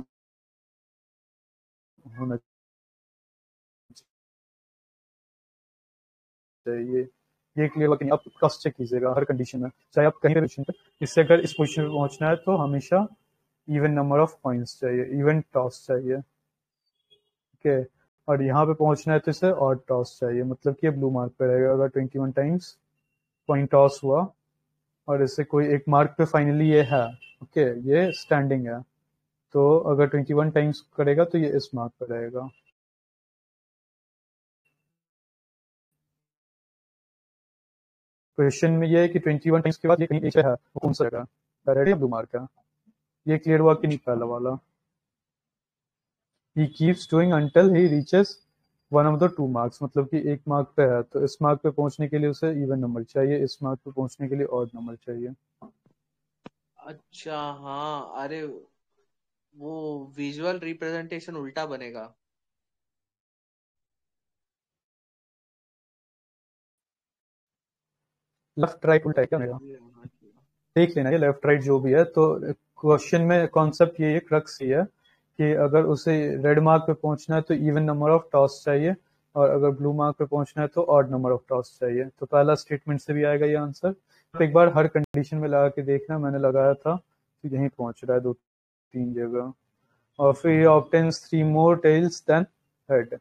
चाहिए। ये क्लियर हुआ कि नहीं? आप क्रॉस चेक कीजिएगा हर कंडीशन में, चाहे आप कहीं पे पोजीशन पे, इससे अगर इस पोजीशन पे पहुंचना है तो हमेशा इवन नंबर ऑफ पॉइंट्स चाहिए, इवन टॉस चाहिए, ठीक है। और यहाँ पे पहुंचना है तो इसे और टॉस चाहिए, मतलब कि ब्लू मार्क पे रहेगा अगर 21 टाइम्स पॉइंट टॉस हुआ, और इससे कोई एक मार्क पे फाइनली ये है, ओके, ये स्टैंडिंग है, तो अगर 21 टाइम्स करेगा तो ये इस मार्क पर रहेगा। क्वेश्चन में ये है कि 21 टाइम्स के बाद ये कहीं एक है, वो कौन सा जगह, रेड या ब्लू मार्क है। ये क्लियर हुआ कि नहीं पहला वाला। He keeps doing until he reaches one of the 2 marks, मतलब कि एक मार्क पे है तो इस मार्क पे पहुंचने के लिए उसे इवन नंबर चाहिए, इस मार्क पे पहुंचने के लिए ऑड नंबर चाहिए। अच्छा हाँ, अरे वो विजुअल रिप्रेजेंटेशन उल्टा बनेगा। लेफ्ट राइट उल्टा है क्या मेरा, देख लेना ये लेफ्ट राइट जो भी है। तो क्वेश्चन में कॉन्सेप्ट ये क्रक्स ये है कि अगर उसे रेड मार्क पे पहुंचना है तो इवन नंबर ऑफ टॉस चाहिए, और अगर ब्लू मार्क पे पहुंचना है तो ऑड नंबर ऑफ टॉस चाहिए। तो पहला स्टेटमेंट से भी आएगा ये आंसर। तो एक बार हर कंडीशन में लगा के देखना, मैंने लगाया था तो यहीं पहुंच रहा है 2-3 जगह। और फिर ऑब्टेन्स 3 मोर टेल्स देन हेड,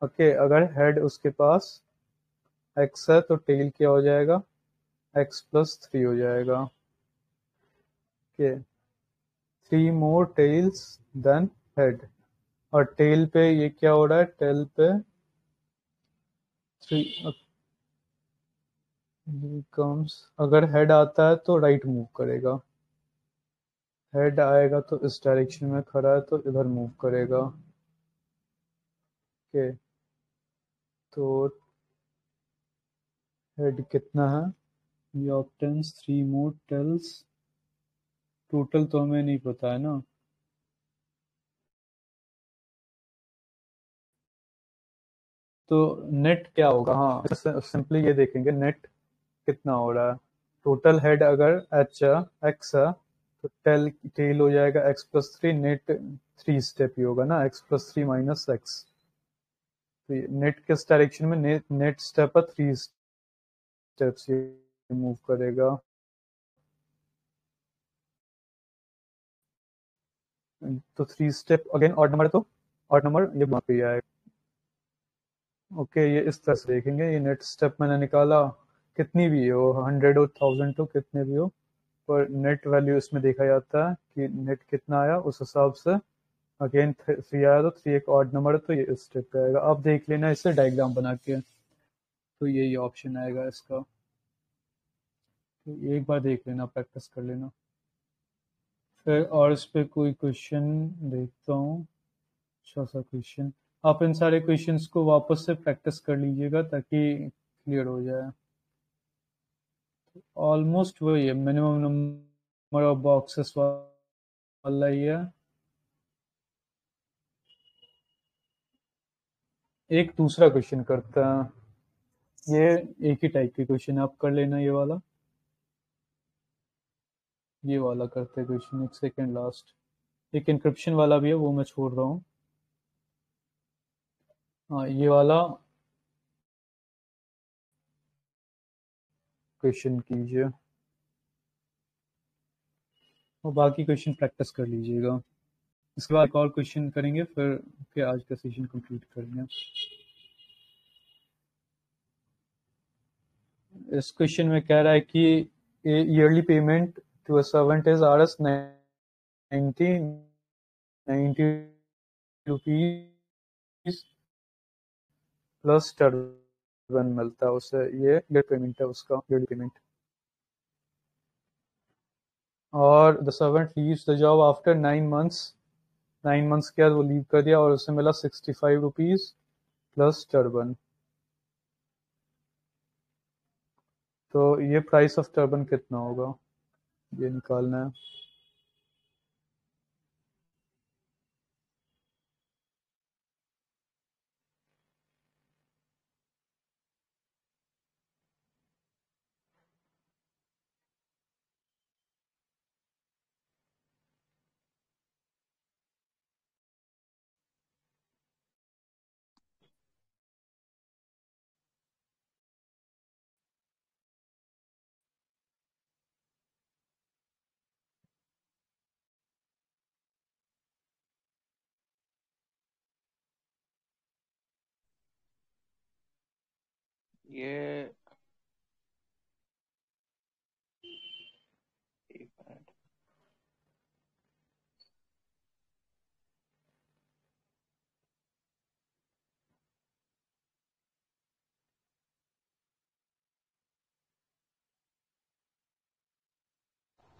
ओके, अगर हेड उसके पास x है तो टेल क्या हो जाएगा, x+3 हो जाएगा, ओके, 3 मोर टेल्स देन हेड, और टेल पे ये क्या हो रहा है, टेल पे 3 कम्स, अगर हेड आता है तो राइट मूव करेगा, हेड आएगा तो इस डायरेक्शन में खड़ा है तो इधर मूव करेगा, ओके। तो हेड कितना है, ये ऑब्टेन्स 3 मोर टेल्स, टोटल तो हमें नहीं पता है ना, तो नेट क्या होगा, हाँ सिंपली ये देखेंगे नेट कितना हो रहा है। टोटल हेड अगर x है तो टेल हो जाएगा x+3, नेट 3 स्टेप ही होगा ना, x+3 माइनस एक्स। तो नेट किस डायरेक्शन में, नेट स्टेप है 3 स्टेप्स ये मूव करेगा, तो 3 स्टेप अगेन ऑड नंबर, तो ऑड नंबर ये वहां पे आएगा, ओके। ये इस तरह से देखेंगे, ये नेट स्टेप मैंने निकाला, कितनी भी हो, 100 हो, 1000 हो, कितने भी हो, पर नेट वैल्यू इसमें देखा जाता है कि नेट कितना आया, उस हिसाब से अगेन 3 आया तो 3 एक ऑड नंबर है तो ये इस स्टेप पे आएगा। आप देख लेना इससे डायग्राम बना के, तो यही ऑप्शन आएगा इसका, तो एक बार देख लेना, प्रैक्टिस कर लेना। फिर और इस पे कोई क्वेश्चन देखता हूँ, अच्छा सा क्वेश्चन। आप इन सारे क्वेश्चंस को वापस से प्रैक्टिस कर लीजिएगा ताकि क्लियर हो जाए। ऑलमोस्ट वही है, मिनिमम नंबर ऑफ बॉक्सेस वाला ही है। एक दूसरा क्वेश्चन करता है, ये एक ही टाइप की क्वेश्चन आप कर लेना। ये वाला करते हैं क्वेश्चन, एक सेकेंड लास्ट। एक इंक्रिप्शन वाला भी है, वो मैं छोड़ रहा हूँ। हाँ, ये वाला क्वेश्चन कीजिए और बाकी क्वेश्चन प्रैक्टिस कर लीजिएगा। इसके बाद एक और क्वेश्चन करेंगे, फिर आज का सेशन कंप्लीट करेंगे। इस क्वेश्चन में कह रहा है कि yearly payment to a servant is RS 90 rupees plus turban मिलता है उसे। ये ईयर पेमेंट है उसका, ईयरली पेमेंट। और the servant leaves the job after 9 months। 9 months के बाद वो लीव कर दिया और उसे मिला 65 रुपीज प्लस टर्बन। तो ये प्राइस ऑफ टर्बन कितना होगा, ये निकालना है। ये एक minute,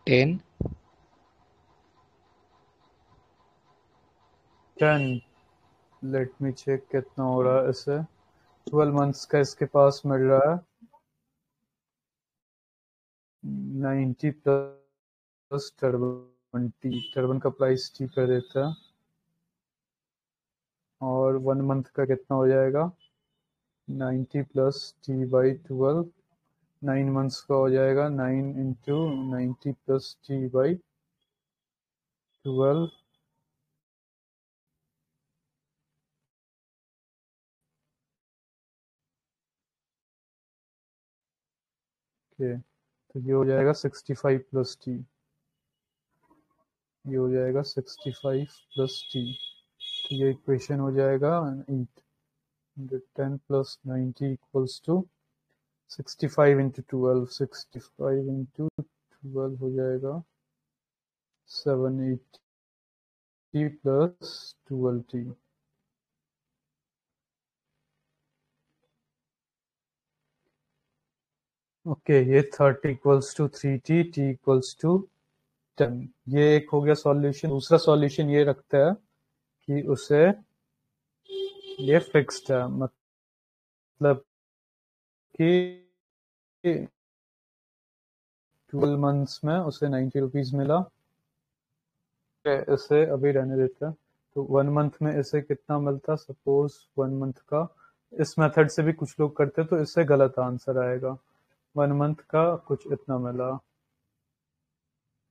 ten 10, let me check कितना हो रहा है इसे। 12 months का इसके पास मिल रहा है 90 प्लस टर्बन टी। टर्बन का प्राइस टी कर देता है। और 1 month का कितना हो जाएगा 90 प्लस टी बाई 12। 9 months का हो जाएगा 9 into 90 plus T by 12। Okay, तो ये हो जाएगा 65 प्लस टी। ये हो जाएगा 65 प्लस टी। तो ये इक्वेशन हो जाएगा 8। 10 plus 90 equals to 65 into 12। 65 into 12 हो जाएगा 780 प्लस 12t। ओके, ये 30 equals to 3t, t equals to 10। ये एक हो गया सॉल्यूशन। दूसरा सॉल्यूशन ये रखता है कि उसे ये फिक्स्ड है, मतलब कि 12 मंथ्स में उसे 90 रुपीज मिला। इसे अभी रहने देता है। तो 1 month में इसे कितना मिलता, सपोज 1 month का इस मेथड से भी कुछ लोग करते तो इससे गलत आंसर आएगा। 1 month का कुछ इतना मिला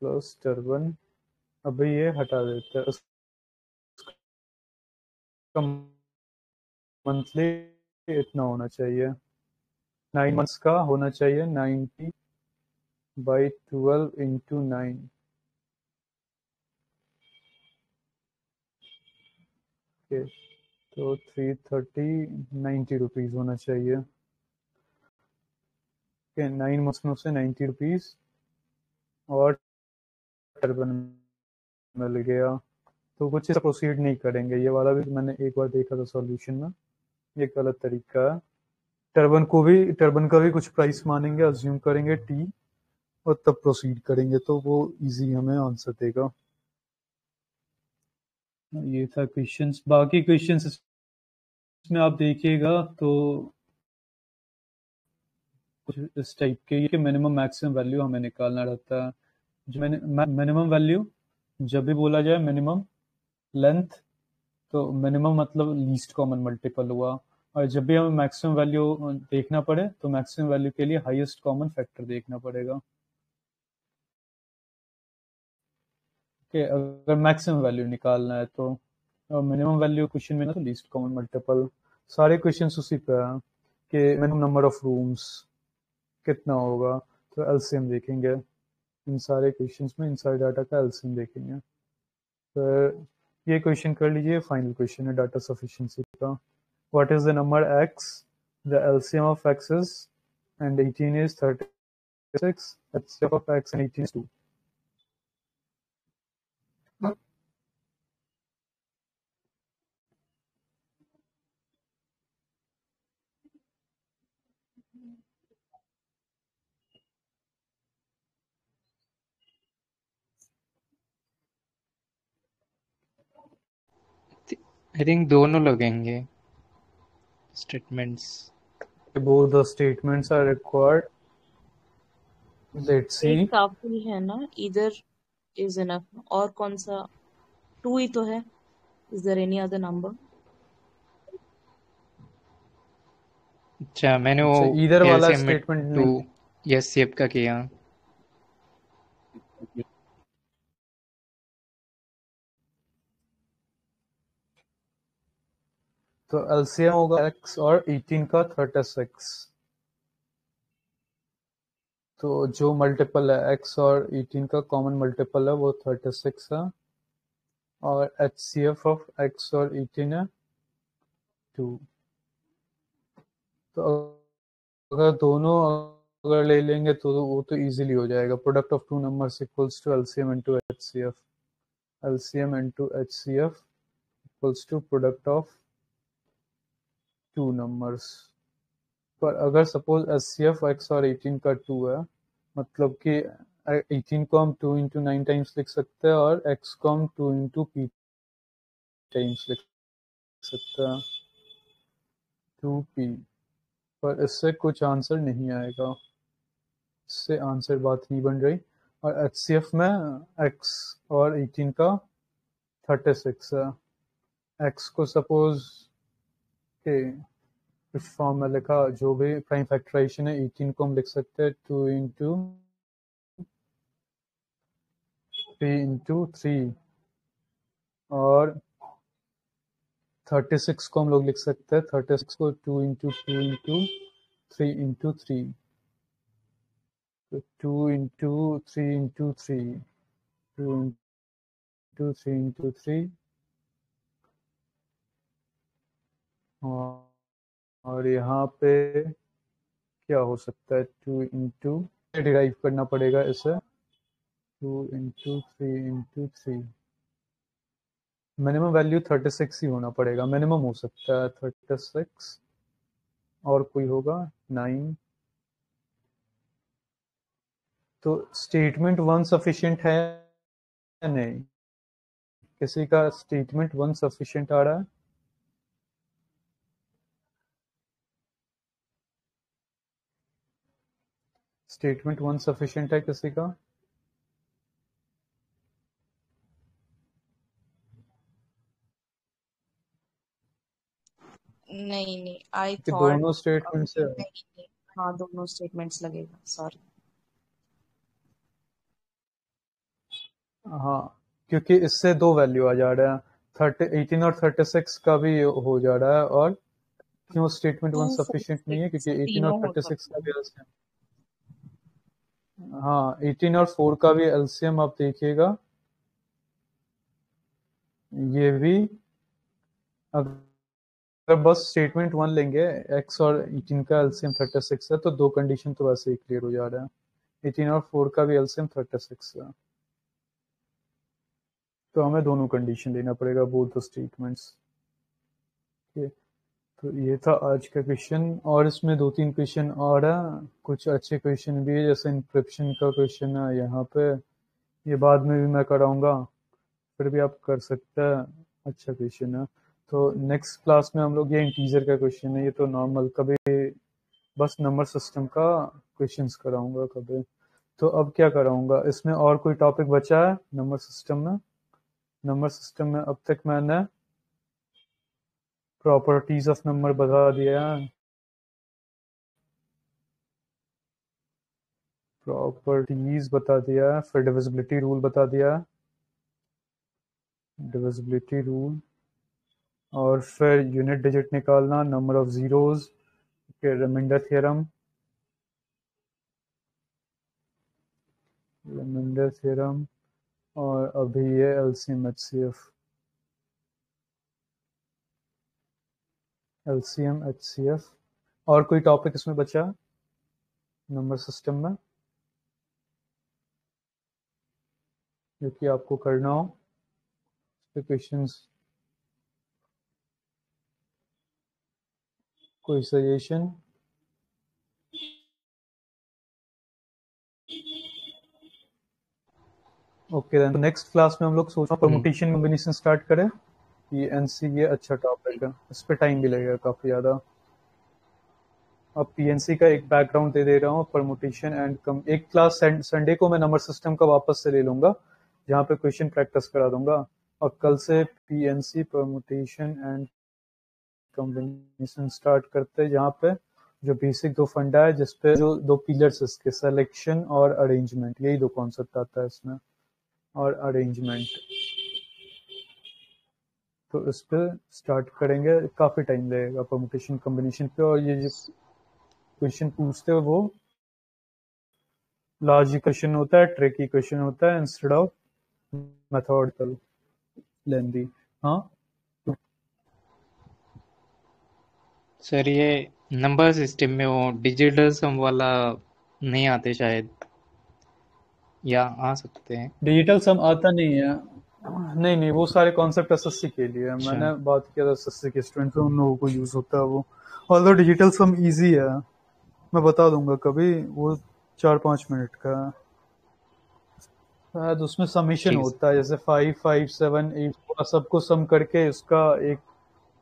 प्लस टर्बन। अभी ये हटा देते हैं, उसका मंथली इतना होना चाहिए। 9 months का होना चाहिए 90 बाई 12 इंटू 9। ओके, तो 330 रुपीज होना चाहिए। ओके, 9 months में उसे 90 रुपीज और टर्बन मिल गया। तो कुछ इसे प्रोसीड नहीं करेंगे। ये वाला भी मैंने एक बार देखा था सॉल्यूशन में, ये गलत तरीका है। टर्बन का भी कुछ प्राइस मानेंगे, अज्यूम करेंगे टी, और तब प्रोसीड करेंगे, तो वो इजी हमें आंसर देगा। ये था क्वेश्चंस। बाकी क्वेश्चंस इसमें आप देखिएगा तो कुछ इस टाइप के, कि मिनिमम मैक्सिमम वैल्यू हमें निकालना रहता है। जो मिनिमम वैल्यू जब भी बोला जाए मिनिमम लेंथ, तो मिनिमम मतलब लीस्ट कॉमन मल्टीपल हुआ, और जब भी हमें मैक्सिमम वैल्यू देखना पड़े तो मैक्सिमम वैल्यू के लिए हाईएस्ट कॉमन फैक्टर देखना पड़ेगा। कि अगर मैक्सिमम वैल्यू निकालना है तो मिनिमम वैल्यू क्वेश्चन में ना तो लीस्ट कॉमन मल्टीपल। सारे क्वेश्चंस उसी पे हैं कि मिनिमम नंबर ऑफ रूम्स कितना होगा, तो एलसीएम देखेंगे इन सारे क्वेश्चंस में, इन सारे डाटा का एलसीएम देखेंगे। तो ये क्वेश्चन कर लीजिए, फाइनल क्वेश्चन है डाटा सफिशिएंसी का। What is the number x, the LCM of x is and 18 is 36, HCF of x and 18 is 2। I think दोनों लगेंगे statements. Both the statements are required. Let's एक see. काफी है ना, इधर is enough. और कौन सा? 2 ही तो है। Is there any other number? अच्छा, मैंने अच्छा, वो इधर वाला एलसीएम में स्टेटमेंट 2 नहीं। एचसीएफ का किया। तो एलसीएम होगा x और 18 का 36। तो जो मल्टीपल है x और 18 का कॉमन मल्टीपल है वो 36 है, और HCF ऑफ x और 18 है 2। तो अगर दोनों अगर ले लेंगे तो वो तो इजीली हो जाएगा। Product of two numbers equals to LCM into HCF, LCM into HCF equals to product of two numbers. पर अगर सपोज एचसीएफ x और 18 का 2 है, मतलब कि 18 को हम 2 इंटू 9 टाइम्स लिख सकते हैं और x को हम 2 इंटू p टाइम्स लिख सकते हैं, 2p। पर इससे कुछ आंसर नहीं आएगा, इससे आंसर बात नहीं बन रही। और एचसीएफ में x और 18 का 36 है। x को सपोज के कुछ फॉर्म में लिखा, जो भी प्राइम फैक्टराइजेशन है 18 को हम लिख सकते हैं 2 इंटू 3 इंटू 3, और 36 को हम लोग लिख सकते हैं 36 को 2 इंटू 2 इंटू 3 इंटू 3, तो 2 इंटू 3 इंटू 3, 2 इंटू 3 इंटू 3, और यहाँ पे क्या हो सकता है 2 इंटू, डिराइव करना पड़ेगा इसे 2 इंटू 3 इंटू 3। मिनिमम वैल्यू 36 ही होना पड़ेगा, मिनिमम हो सकता है 36, और कोई होगा 9। तो स्टेटमेंट 1 सफिशिएंट है या नहीं? किसी का स्टेटमेंट 1 सफिशिएंट आ रहा है? स्टेटमेंट 1 सफिशिएंट है किसी का? नहीं, आई कि थॉट दोनों स्टेटमेंट से है? नहीं। हाँ, दोनों स्टेटमेंट्स लगेगा, सॉरी। हाँ, क्योंकि इससे दो वैल्यू आ जा रहा है, 18 और 36 का भी हो जा रहा है। और क्यों स्टेटमेंट 1 2 4 सफिशिएंट नहीं है? 6 क्योंकि 18 और तीनों हो 36 का सकते भी हैं। एलसीएम, हाँ 18 और 4 का भी एलसीएम आप देखिएगा, ये भी। अगर बस स्टेटमेंट 1 लेंगे, x और 18 का एलसीएम 36 है, तो दो कंडीशन तो वैसे ही क्लियर हो जा रहा है। 18 और 4 का भी एलसीएम 36 है, तो हमें दोनों कंडीशन लेना पड़ेगा, बोथ द स्टेटमेंट्स। तो ये था आज का क्वेश्चन, और इसमें 2-3 क्वेश्चन और है, कुछ अच्छे क्वेश्चन भी है, जैसे इंक्रिप्शन का क्वेश्चन है यहाँ पे, ये बाद में भी मैं कराऊंगा, फिर भी आप कर सकते हैं, अच्छा क्वेश्चन है। तो नेक्स्ट क्लास में हम लोग, ये इंटीजर का क्वेश्चन है, ये तो नॉर्मल, कभी बस नंबर सिस्टम का क्वेश्चंस कराऊंगा कभी। तो अब क्या कराऊंगा, इसमें और कोई टॉपिक बचा है नंबर सिस्टम में? नंबर सिस्टम में अब तक मैंने प्रॉपर्टीज ऑफ नंबर बता दिया है, प्रॉपर्टीज बता दिया है, फिर डिविजिबिलिटी रूल बता दिया है, डिविजिबिलिटी रूल, और फिर यूनिट डिजिट निकालना, number of zeros, remainder theorem, remainder theorem, और अभी ये एलसीएम एचसीएफ, एलसीएम एचसीएफ। और कोई टॉपिक इसमें बचा नंबर सिस्टम में जो कि आपको करना हो, क्वेश्चंस, कोई suggestion? Okay then, next class में हम लोग सोच रहे हैं परमुटेशन कॉम्बिनेशन स्टार्ट करें। ये एनसी, ये अच्छा टॉपिक है, इस पे टाइम भी लगेगा काफी ज्यादा। अब पीएनसी का एक बैकग्राउंड दे रहा हूँ, परमुटेशन एंड एक क्लास संडे को मैं नंबर सिस्टम का वापस से ले लूंगा, जहाँ पे क्वेश्चन प्रैक्टिस करा दूंगा, और कल से PNC permutation and combination start करते हैं, जहाँ पे जो बेसिक 2 फंडा है, जिसपे जो 2 पिलर्स इसके, सिलेक्शन और अरेंजमेंट, यही 2 कॉन्सेप्ट आता है इसमें, और अरेंजमेंट। तो इस पे स्टार्ट करेंगे, काफी टाइम लगेगा परमुटेशन कॉम्बिनेशन पे, और ये जो क्वेश्चन पूछते हैं वो लॉजिक क्वेश्चन होता है, ट्रिकी क्वेश्चन होता है, इंस्टेड ऑफ मैथोडिकल लेंदी। हाँ सर, ये नंबर सिस्टम में वो डिजिटल सम वाला नहीं आते शायद, या आ सकते हैं? डिजिटल सम आता नहीं है, नहीं नहीं, वो सारे कॉन्सेप्ट एसएससी के लिए है, अच्छा। मैंने बात किया था एसएससी के स्टूडेंट से, उन लोगों को यूज होता है वो। ऑल्दो डिजिटल सम इजी है, मैं बता दूंगा कभी, वो 4-5 मिनट का है, शायद उसमें समीशन ठीक है होता है, जैसे 5, 5, 7, 8 सबको सम करके उसका एक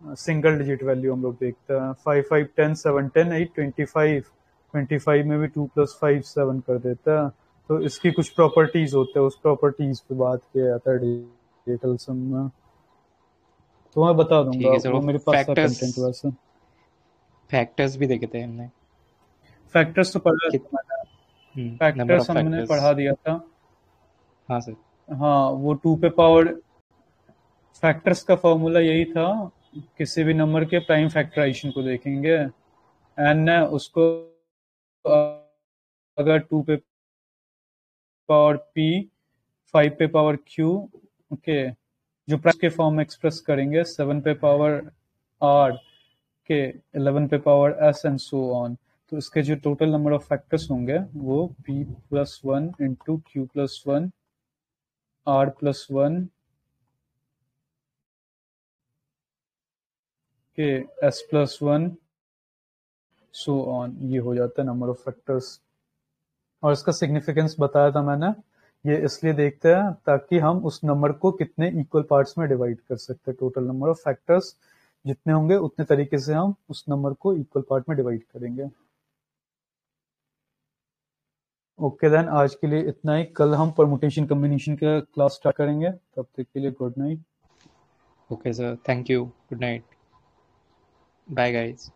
सिंगल डिजिट वैल्यू हम लोग देखते हैं, 5, 5, 10, 7, 10, 8, 25, 25 में भी 2 + 5, 7 कर देता है। तो इसकी कुछ प्रॉपर्टीज होते हैं, उस प्रॉपर्टीज पे बात किया जाता है डिजिटल सम में, तो मैं बता ठीक दूंगा, है सर। वो मेरे पास था फैक्टर्स, कंटेंट वैसे। फैक्टर्स भी देखे थे हमने। फैक्टर्स तो पढ़ा था मैंने, नंबर फैक्टर्स ऑफ हमने फैक्टर्स। पढ़ा दिया था। हाँ सर। हाँ, वो 2 पे पावर फैक्टर्स का फॉर्मूला यही था, किसी भी नंबर के प्राइम फैक्टराइजेशन को देखेंगे, एन है उसको अगर 2 पे पावर पी, 5 पे पावर क्यू, ओके, जो प्राइम के फॉर्म में एक्सप्रेस करेंगे, 7 पे पावर आर के, 11 पे power S and so on. तो इसके जो टोटल नंबर ऑफ फैक्टर्स होंगे वो p+1 इंटू q+1 r+1 के s+1 सो ऑन, ये हो जाता है नंबर ऑफ फैक्टर्स। और इसका सिग्निफिकेंस बताया था मैंने, ये इसलिए देखते हैं ताकि हम उस नंबर को कितने इक्वल पार्ट्स में डिवाइड कर सकते हैं, टोटल नंबर ऑफ फैक्टर्स जितने होंगे उतने तरीके से हम उस नंबर को इक्वल पार्ट में डिवाइड करेंगे। ओके देन, आज के लिए इतना ही, कल हम परमुटेशन कॉम्बिनेशन का क्लास स्टार्ट करेंगे, तब तक के लिए good night. Okay sir, thank you, good night, bye guys.